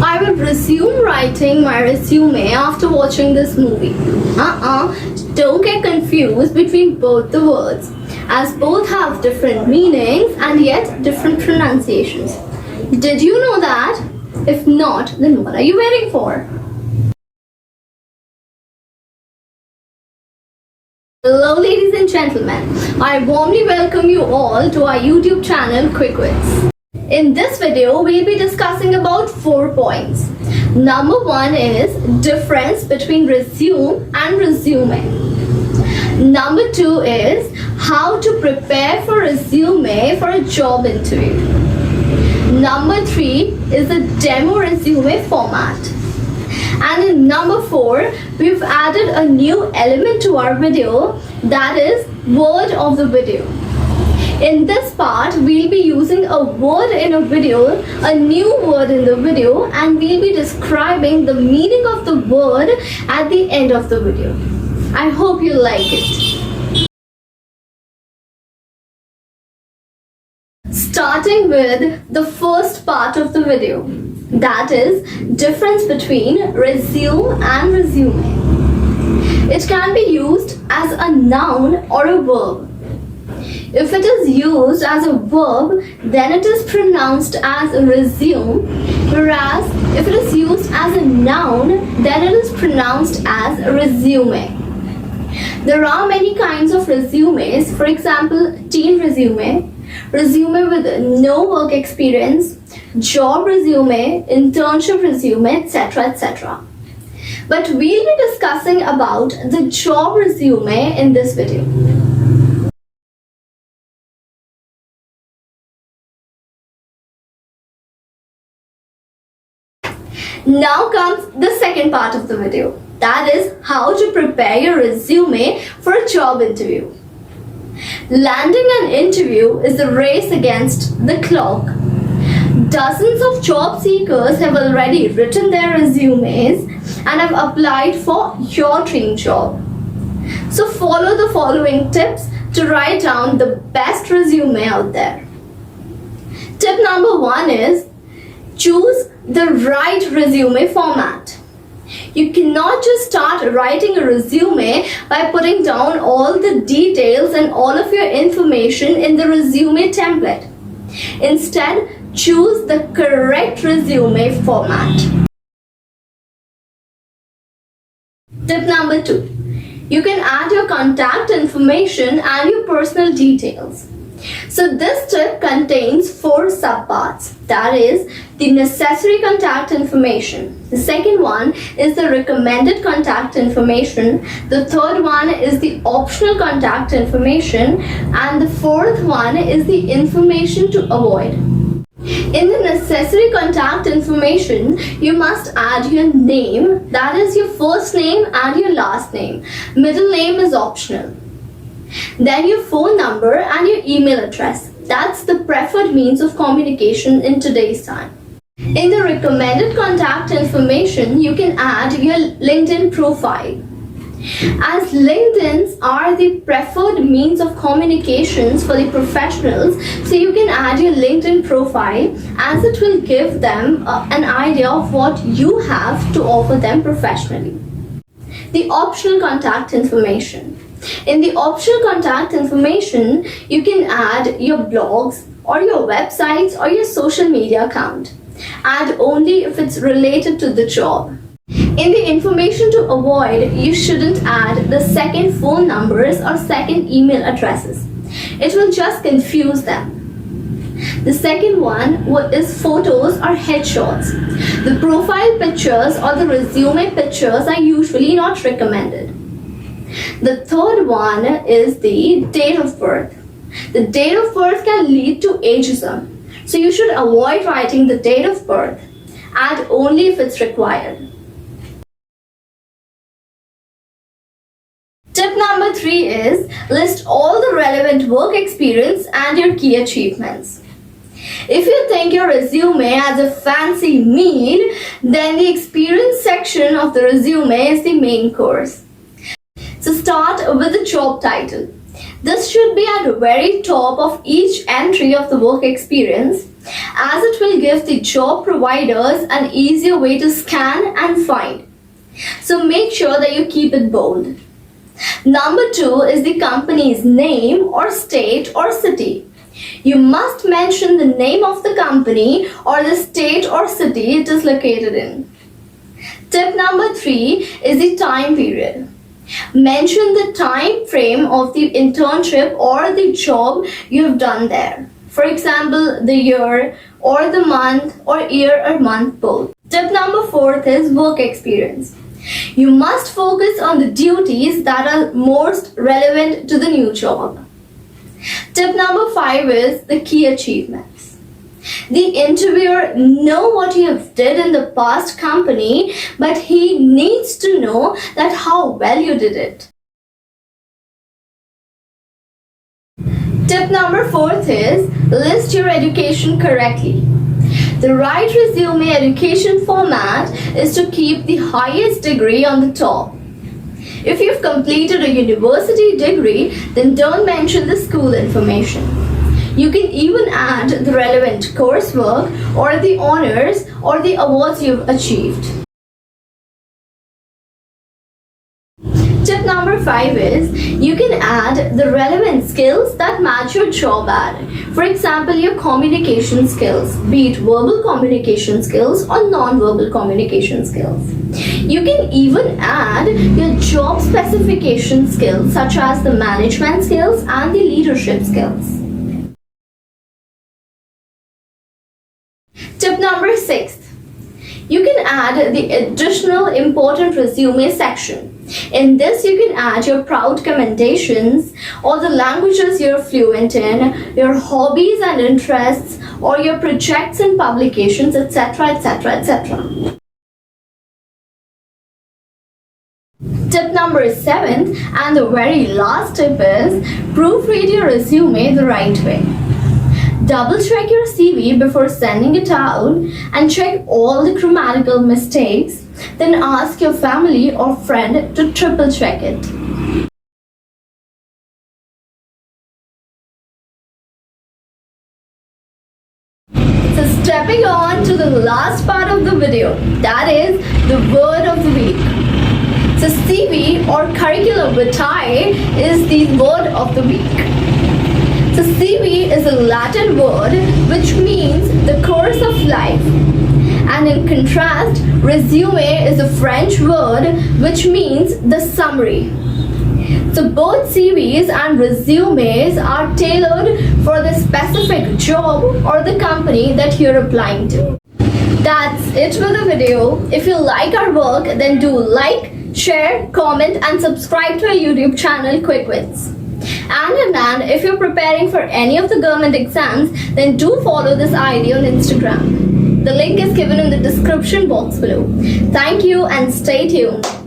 I will resume writing my resume after watching this movie. Don't get confused between both the words, as both have different meanings and yet different pronunciations. Did you know that? If not, then what are you waiting for? Hello ladies and gentlemen, I warmly welcome you all to our YouTube channel Quick Wits. In this video, we'll be discussing about 4 points. Number 1 is difference between resume and resume. Number 2 is how to prepare for resume for a job interview. Number 3 is the demo resume format. And in number 4, we've added a new element to our video, that is word of the video. In this part, we'll be using a word in a video, a new word in the video, and we'll be describing the meaning of the word at the end of the video. I hope you like it. Starting with the first part of the video, that is difference between resume and resume. It can be used as a noun or a verb. If it is used as a verb, then it is pronounced as resume, whereas if it is used as a noun, then it is pronounced as resume. There are many kinds of resumes, for example, teen resume, resume with no work experience, job resume, internship resume, etc. etc. But we'll be discussing about the job resume in this video. Now comes the second part of the video, that is how to prepare your resume for a job interview. Landing an interview is a race against the clock. Dozens of job seekers have already written their resumes and have applied for your dream job. So follow the following tips to write down the best resume out there. Tip number 1 is choose the right resume format. You cannot just start writing a resume by putting down all the details and all of your information in the resume template. Instead, choose the correct resume format. Tip number 2. You can add your contact information and your personal details. So this tip contains 4 subparts, that is the necessary contact information. The second one is the recommended contact information. The third one is the optional contact information. And the fourth one is the information to avoid. In the necessary contact information, you must add your name, that is your first name and your last name. Middle name is optional. Then your phone number and your email address. That's the preferred means of communication in today's time. In the recommended contact information, you can add your LinkedIn profile. As LinkedIn's are the preferred means of communications for the professionals, so you can add your LinkedIn profile as it will give them an idea of what you have to offer them professionally. The optional contact information. In the optional contact information, you can add your blogs or your websites or your social media account. Add only if it's related to the job. In the information to avoid, you shouldn't add the second phone numbers or second email addresses. It will just confuse them. The second one is photos or headshots. The profile pictures or the resume pictures are usually not recommended. The third one is the date of birth. The date of birth can lead to ageism, so you should avoid writing the date of birth. Add only if it's required. Tip number 3 is list all the relevant work experience and your key achievements. If you think your resume has a fancy meal, then the experience section of the resume is the main course. So start with the job title. This should be at the very top of each entry of the work experience. as it will give the job providers an easier way to scan and find. So make sure that you keep it bold. Number 2 is the company's name or state or city. You must mention the name of the company or the state or city it is located in. Tip number 3 is the time period. Mention the time frame of the internship or the job you have done there. For example, the year or the month or year or month both. Tip number 4 is work experience. You must focus on the duties that are most relevant to the new job. Tip number 5 is the key achievements. The interviewer knows what you have did in the past company, but he needs to know that how well you did it. Tip number 4 is list your education correctly. The right resume education format is to keep the highest degree on the top. If you've completed a university degree, then don't mention the school information. You can even add the relevant coursework or the honors or the awards you've achieved. Tip number 5 is you can add the relevant skills that match your job ad. For example, your communication skills, be it verbal communication skills or non-verbal communication skills. You can even add your job specification skills such as the management skills and the leadership skills. Tip number 6. You can add the additional important resume section. In this, you can add your proud commendations or the languages you're fluent in, your hobbies and interests, or your projects and publications, etc., etc., etc. Tip number 7 and the very last tip is proofread your resume the right way. Double check your CV before sending it out and check all the grammatical mistakes. Then ask your family or friend to triple check it. So stepping on to the last part of the video, that is the word of the week. So CV or curricula vitae is the word of the week. So CV is a Latin word which means the course of life. And in contrast, resume is a French word which means the summary. So both CVs and resumes are tailored for the specific job or the company that you're applying to. That's it for the video. If you like our work, then do like, share, comment and subscribe to our YouTube channel Quick Wits. And if you're preparing for any of the government exams, then do follow this ID on Instagram. The link is given in the description box below. Thank you and stay tuned.